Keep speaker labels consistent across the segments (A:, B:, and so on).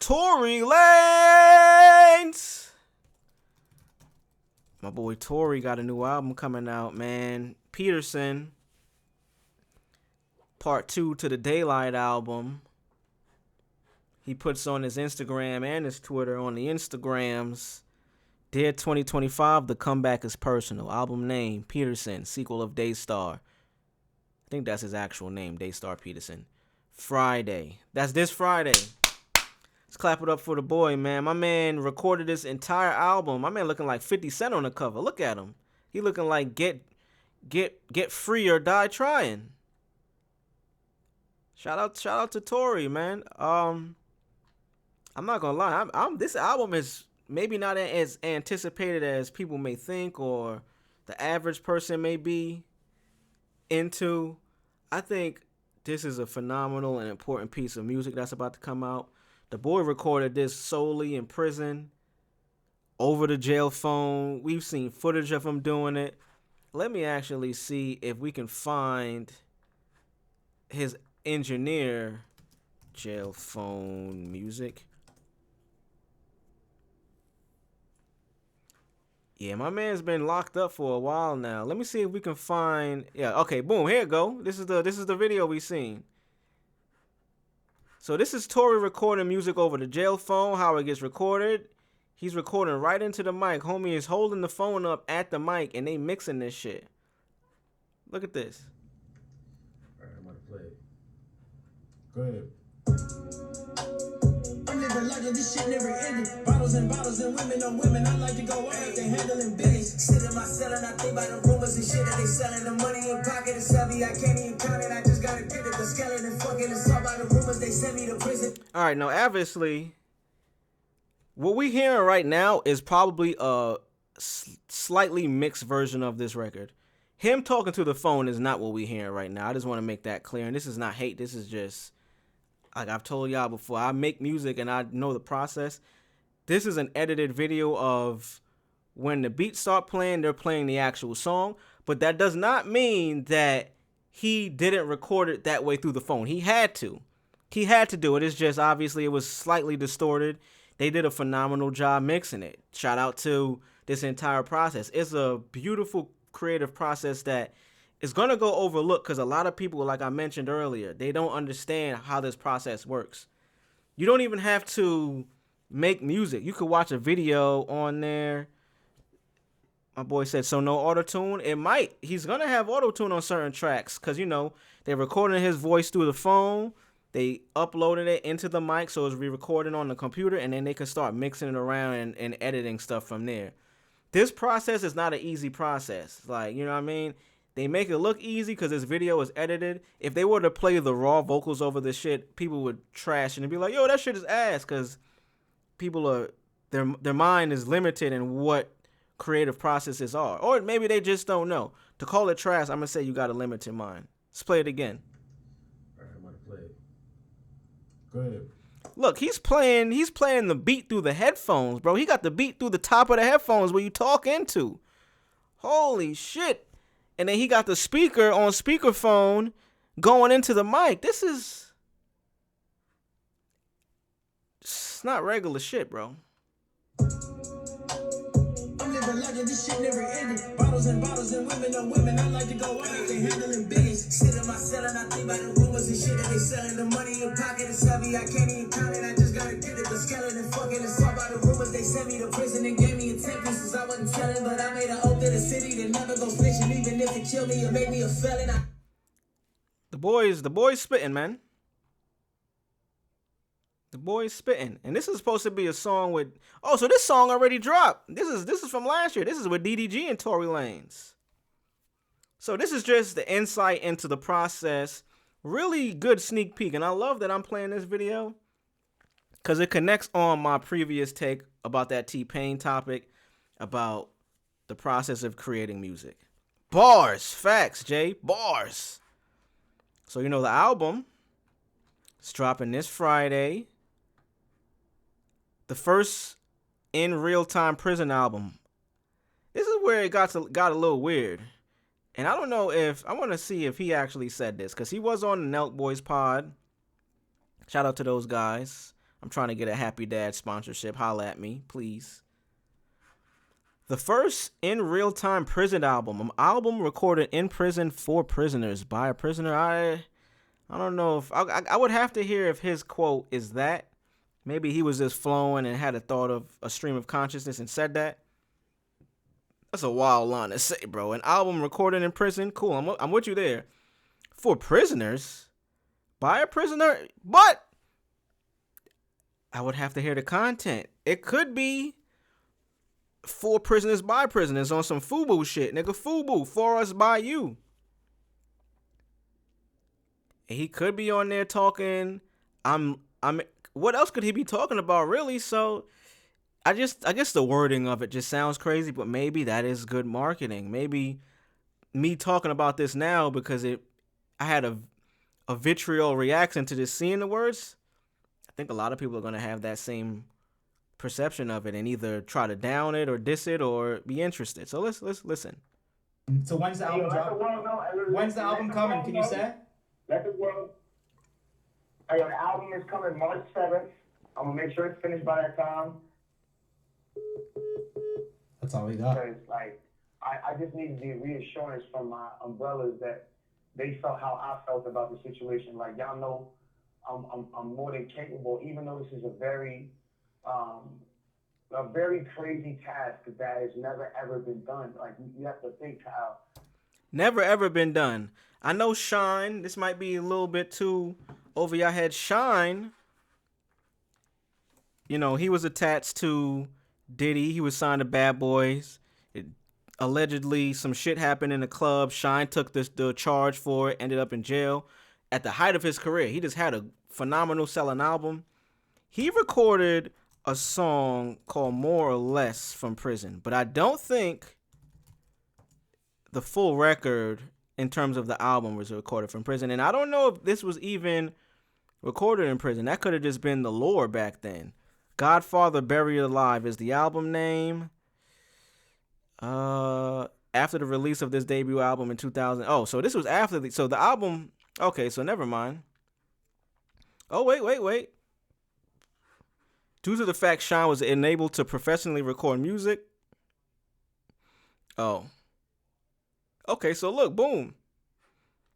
A: Tory Lanez. My boy Tory got a new album coming out, man. Peterson. Part 2 to the Daylight album. He puts on his Instagram and his Twitter. On the Instagrams, Dear 2025, The Comeback is Personal. Album name, Peterson, sequel of Daystar. I think that's his actual name, Daystar Peterson. Friday. That's this Friday. Let's clap it up for the boy, man. My man recorded this entire album. My man looking like 50 Cent on the cover. Look at him. He looking like get free or die trying. Shout out to Tory, man. I'm not gonna lie. This album is maybe not as anticipated as people may think or the average person may be into. I think this is a phenomenal and important piece of music that's about to come out. The boy recorded this solely in prison, over the jail phone. We've seen footage of him doing it. Let me actually see if we can find his engineer. Jail phone music. Yeah, my man's been locked up for a while now. Let me see if we can find. Yeah, okay, boom, here it go. This is the video we seen. So this is Tory recording music over the jail phone, how it gets recorded. He's recording right into the mic. Homie is holding the phone up at the mic, and they mixing this shit. Look at this.
B: All right, I'm about to play it. Go ahead.
C: I'm living like this shit never ended. Bottles and women on women. I like to go out if they handling business. Sit in my cell and I think about the rumors and shit that they selling. The money in pocket is heavy. I can't even count it. I just gotta get it. The skeleton fucking is all about the rumors they send me to prison.
A: All right, now obviously, what we hearing right now is probably a slightly mixed version of this record. Him talking to the phone is not what we hearing right now. I just want to make that clear. And this is not hate. This is just, like I've told y'all before, I make music and I know the process. This is an edited video of when the beats start playing, they're playing the actual song. But that does not mean that he didn't record it that way through the phone. He had to. He had to do it. It's just obviously it was slightly distorted. They did a phenomenal job mixing it. Shout out to this entire process. It's a beautiful creative process that is going to go overlooked because a lot of people, like I mentioned earlier, they don't understand how this process works. You don't even have to make music. You could watch a video on there. My boy said, so no auto-tune? It might. He's going to have auto-tune on certain tracks because, you know, they're recording his voice through the phone. They uploaded it into the mic so it's re-recording on the computer, and then they can start mixing it around and editing stuff from there. This process is not an easy process. Like, you know what I mean? They make it look easy because this video is edited. If they were to play the raw vocals over this shit, people would trash and be like, yo, that shit is ass, because people are, their mind is limited in what creative processes are. Or maybe they just don't know. To call it trash, I'm going to say you got a limited mind. Let's play it again.
B: All right, I'm about to play it. Go ahead.
A: Look, he's playing the beat through the headphones, bro. He got the beat through the top of the headphones where you talk into. Holy shit. And then he got the speaker on speakerphone going into the mic. This is... It's not regular shit, bro.
C: I'm living like this shit never ended. Bottles and women on women. I like to go out if they handling business. Sit in my cell and I think about the rumors and shit that they selling. The money in pocket is heavy. I can't even count it. I just gotta get it. The skeleton fucking is all about the rumors they sent me to prison and gave me a 10 pieces. I wasn't selling, but I made an oath to the city to never go fishing, even if it killed me or made me a felon.
A: The boy's spitting, man. The boy's spitting. And this is supposed to be a song with... Oh, so this song already dropped. This is from last year. This is with DDG and Tory Lanez. So this is just the insight into the process. Really good sneak peek. And I love that I'm playing this video because it connects on my previous take about that T-Pain topic about the process of creating music. Bars. Facts, Jay. Bars. So, you know, the album is dropping this Friday. The first in real-time prison album. This is where it got a little weird. And I don't know if... I want to see if he actually said this. Because he was on the Nelk Boys pod. Shout out to those guys. I'm trying to get a Happy Dad sponsorship. Holla at me, please. The first in real-time prison album, an album recorded in prison for prisoners by a prisoner. I don't know if I would have to hear if his quote is that. Maybe he was just flowing and had a thought of a stream of consciousness and said that. That's a wild line to say, bro. An album recorded in prison, cool. I'm with you there. For prisoners, by a prisoner, but I would have to hear the content. It could be for prisoners by prisoners on some FUBU shit, nigga. FUBU, for us by you. He could be on there talking. What else could he be talking about, really? So I guess the wording of it just sounds crazy, but maybe that is good marketing. Maybe me talking about this now because I had a vitriol reaction to just seeing the words. I think a lot of people are gonna have that same perception of it and either try to down it or diss it or be interested. So let's listen.
D: So when's the album drop? When's the album coming? Can you say?
E: Let the world. Hey, the album is coming March 7th. I'm gonna make sure it's finished by that time.
D: That's all we got.
E: Because I just needed the reassurance from my umbrellas that they felt how I felt about the situation. Like, y'all know I'm more than capable, even though this is a very crazy task that has never ever been done. Like, you have to think, Kyle.
A: Never ever been done. I know Shine, this might be a little bit too over your head. Shine, you know, he was attached to Diddy. He was signed to Bad Boys. Allegedly, some shit happened in the club. Shine took the charge for it, ended up in jail. At the height of his career, he just had a phenomenal selling album. He recorded a song called More or Less from prison, but I don't think the full record in terms of the album was recorded from prison. And I don't know if this was even recorded in prison. That could have just been the lore back then. Godfather Buried Alive is the album name. After the release of this debut album in 2000. Oh, so this was after the album. Okay, so never mind. Oh, wait. Due to the fact Sean was enabled to professionally record music. Oh. Okay, so look, boom.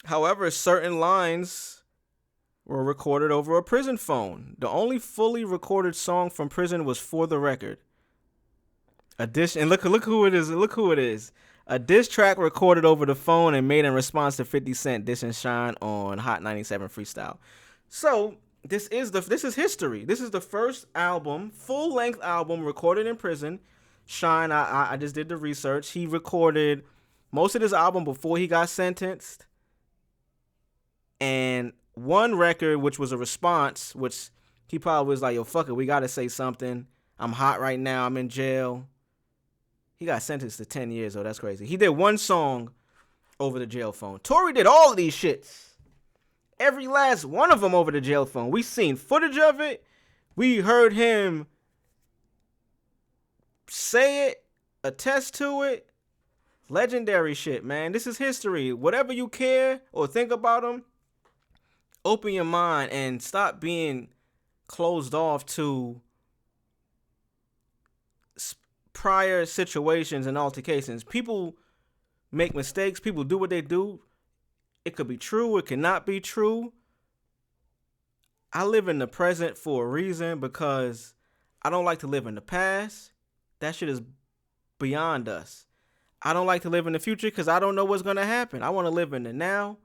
A: However, certain lines were recorded over a prison phone. The only fully recorded song from prison was For the Record. And look who it is. Look who it is. A diss track recorded over the phone and made in response to 50 Cent dissing Shine on Hot 97 Freestyle. So this is history. This is the first album, full-length album recorded in prison. Shine, I just did the research. He recorded most of this album before he got sentenced. And one record, which was a response, which he probably was like, yo, fuck it, we got to say something. I'm hot right now. I'm in jail. He got sentenced to 10 years, though. That's crazy. He did one song over the jail phone. Tory did all of these shits. Every last one of them over the jail phone. We seen footage of it. We heard him say it, attest to it. Legendary shit, man. This is history. Whatever you care or think about him, open your mind and stop being closed off to prior situations and altercations. People make mistakes. People do what they do. It could be true. It cannot be true. I live in the present for a reason because I don't like to live in the past. That shit is beyond us. I don't like to live in the future because I don't know what's going to happen. I want to live in the now.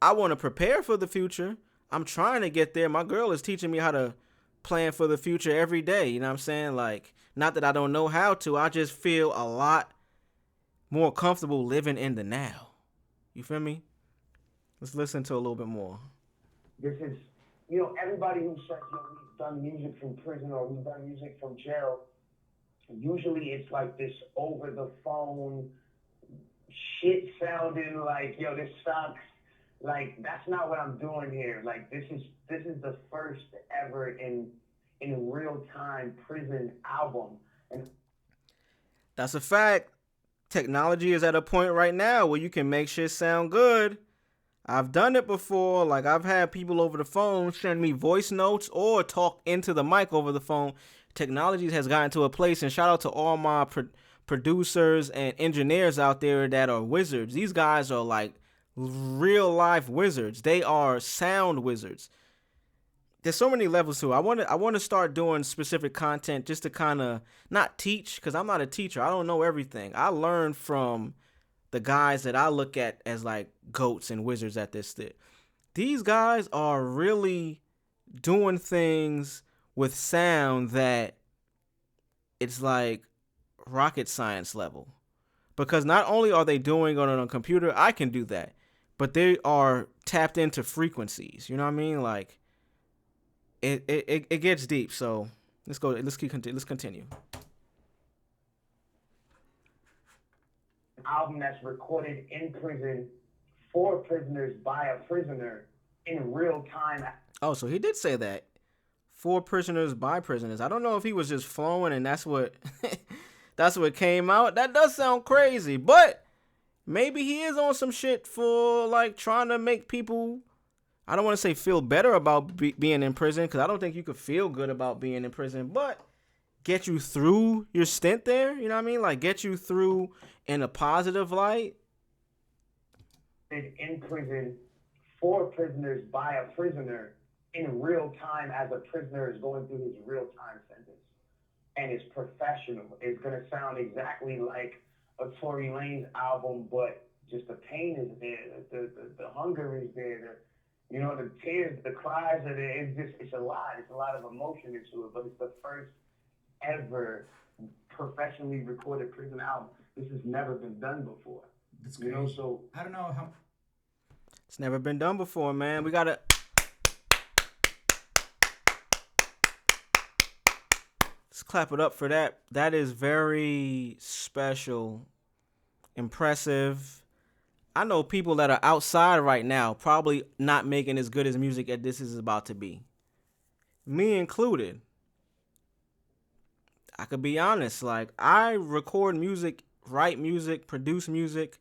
A: I want to prepare for the future. I'm trying to get there. My girl is teaching me how to plan for the future every day. You know what I'm saying? Like, not that I don't know how to. I just feel a lot more comfortable living in the now. You feel me? Let's listen to a little bit more.
E: This is, everybody who says, we've done music from prison or we've done music from jail, usually it's like this over the phone shit sounding like, this sucks. Like, that's not what I'm doing here. Like, this is the first ever in real time prison album. And
A: that's a fact. Technology is at a point right now where you can make shit sound good. I've done it before. Like, I've had people over the phone send me voice notes or talk into the mic over the phone. Technology has gotten to a place, and shout out to all my producers and engineers out there that are wizards. These guys are like real life wizards. They are sound wizards. There's so many levels to it. I want to start doing specific content just to kind of not teach, because I'm not a teacher. I don't know everything. I learn from the guys that I look at as like goats and wizards at this shit. These guys are really doing things with sound that it's like rocket science level. Because not only are they doing it on a computer, I can do that, but they are tapped into frequencies. You know what I mean? Like it gets deep. So let's continue.
E: Album that's recorded in prison for prisoners by a prisoner in real time.
A: Oh, so he did say that. For prisoners by prisoners. I don't know if he was just flowing and that's what that's what came out. That does sound crazy, but maybe he is on some shit for like trying to make people, I don't want to say feel better about being in prison, because I don't think you could feel good about being in prison, but get you through your stint there. You know what I mean? Like get you through in a positive light.
E: In prison for prisoners by a prisoner in real time as a prisoner is going through his real time sentence. And it's professional. It's going to sound exactly like a Tory Lanez album, but just the pain is there, the hunger is there, the tears, the cries are there. It's a lot. It's a lot of emotion into it, but it's the first ever professionally recorded prison album. This has never been done before.
D: That's crazy.
E: So
D: I don't know how.
A: It's never been done before, man. We gotta. Let's clap it up for that. That is very special, impressive. I know people that are outside right now probably not making as good as music as this is about to be. Me included. I could be honest, like I record music, write music, produce music.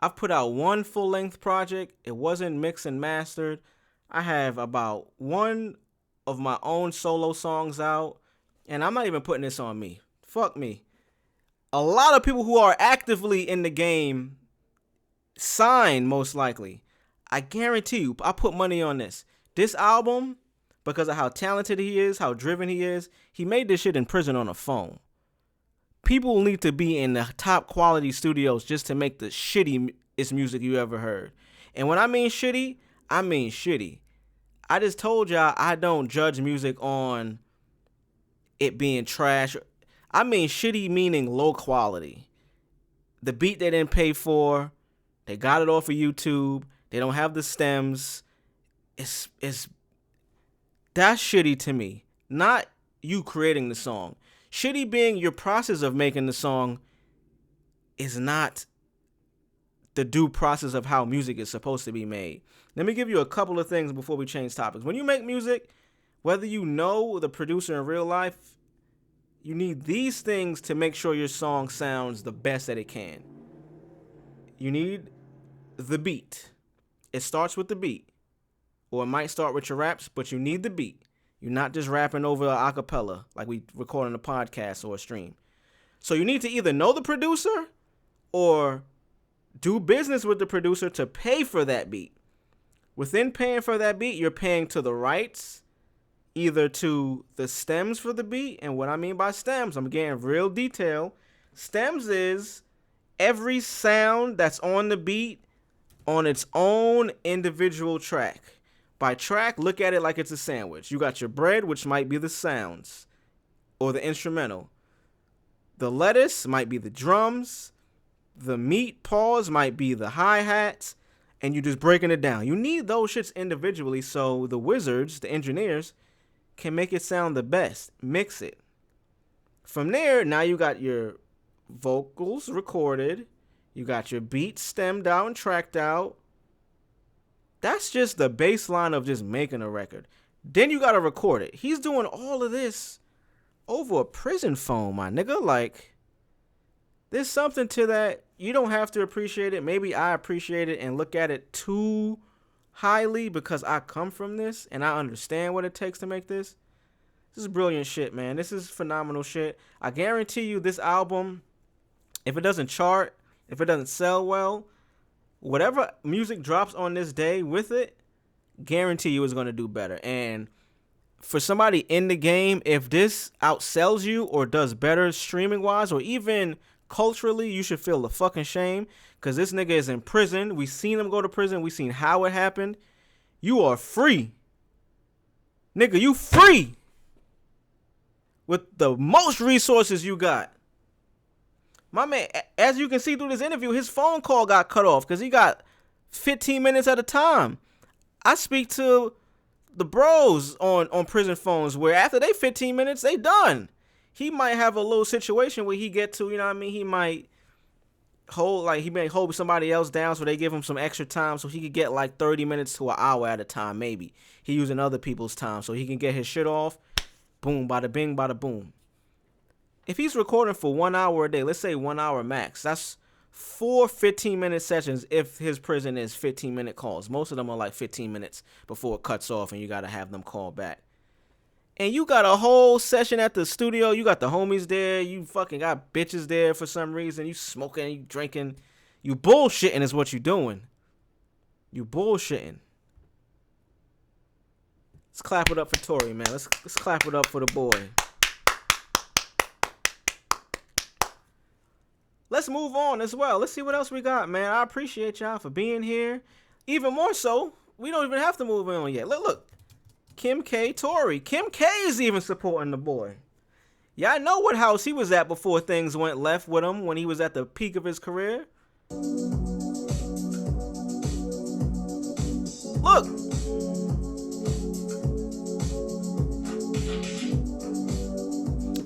A: I've put out one full-length project. It wasn't mixed and mastered. I have about one of my own solo songs out, and I'm not even putting this on me. Fuck me. A lot of people who are actively in the game sign, most likely. I guarantee you, I put money on this. This album, because of how talented he is, how driven he is, he made this shit in prison on a phone. People need to be in the top quality studios just to make the shittiest music you ever heard. And when I mean shitty, I mean shitty. I just told y'all I don't judge music on it being trash. I mean shitty meaning low quality. The beat they didn't pay for, they got it off of YouTube, they don't have the stems. It's that's shitty to me. Not you creating the song. Shitty being your process of making the song is not the due process of how music is supposed to be made. Let me give you a couple of things before we change topics. When you make music, whether you know the producer in real life, you need these things to make sure your song sounds the best that it can. You need the beat. It starts with the beat. Or it might start with your raps, but you need the beat. You're not just rapping over a cappella like we record on a podcast or a stream. So you need to either know the producer or do business with the producer to pay for that beat. Within paying for that beat, you're paying to the rights, either to the stems for the beat. And what I mean by stems, I'm getting real detail. Stems is every sound that's on the beat on its own individual track. By track, look at it like it's a sandwich. You got your bread, which might be the sounds or the instrumental. The lettuce might be the drums. The meat pause might be the hi-hats. And you're just breaking it down. You need those shits individually so the wizards, the engineers, can make it sound the best. Mix it. From there, now you got your vocals recorded. You got your beats stemmed out and tracked out. That's just the baseline of just making a record. Then you got to record it. He's doing all of this over a prison phone, my nigga. Like, there's something to that you don't have to appreciate it. Maybe I appreciate it and look at it too highly because I come from this and I understand what it takes to make this. This is brilliant shit, man. This is phenomenal shit. I guarantee you this album, if it doesn't chart, if it doesn't sell well, whatever music drops on this day with it, guarantee you it's going to do better. And for somebody in the game, if this outsells you or does better streaming wise or even culturally, you should feel the fucking shame because this nigga is in prison. We seen him go to prison. We seen how it happened. You are free. Nigga, you free. With the most resources you got. My man, as you can see through this interview, his phone call got cut off because he got 15 minutes at a time. I speak to the bros on prison phones where after they 15 minutes, they done. He might have a little situation where he get to, you know what I mean? He might hold somebody else down so they give him some extra time so he could get like 30 minutes to an hour at a time maybe. He using other people's time so he can get his shit off. Boom, bada bing, bada boom. If he's recording for 1 hour a day, let's say 1 hour max, that's 4 15-minute sessions if his prison is 15-minute calls. Most of them are like 15 minutes before it cuts off and you got to have them call back. And you got a whole session at the studio. You got the homies there. You fucking got bitches there for some reason. You smoking, you drinking. You bullshitting is what you doing. You bullshitting. Let's clap it up for Tory, man. Let's clap it up for the boy. Let's move on as well. Let's see what else we got, man. I appreciate y'all for being here. Even more so, we don't even have to move on yet. Look. Kim K, Tory. Kim K is even supporting the boy. Yeah, I know what house he was at before things went left with him when he was at the peak of his career. Look.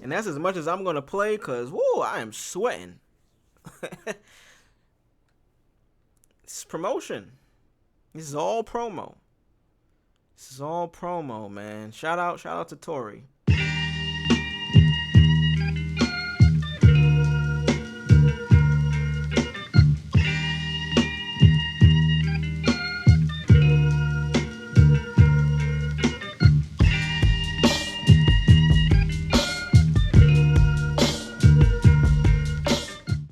A: And that's as much as I'm going to play because, whoa, I am sweating. It's promotion. This is all promo. This is all promo, man. Shout out to Tory.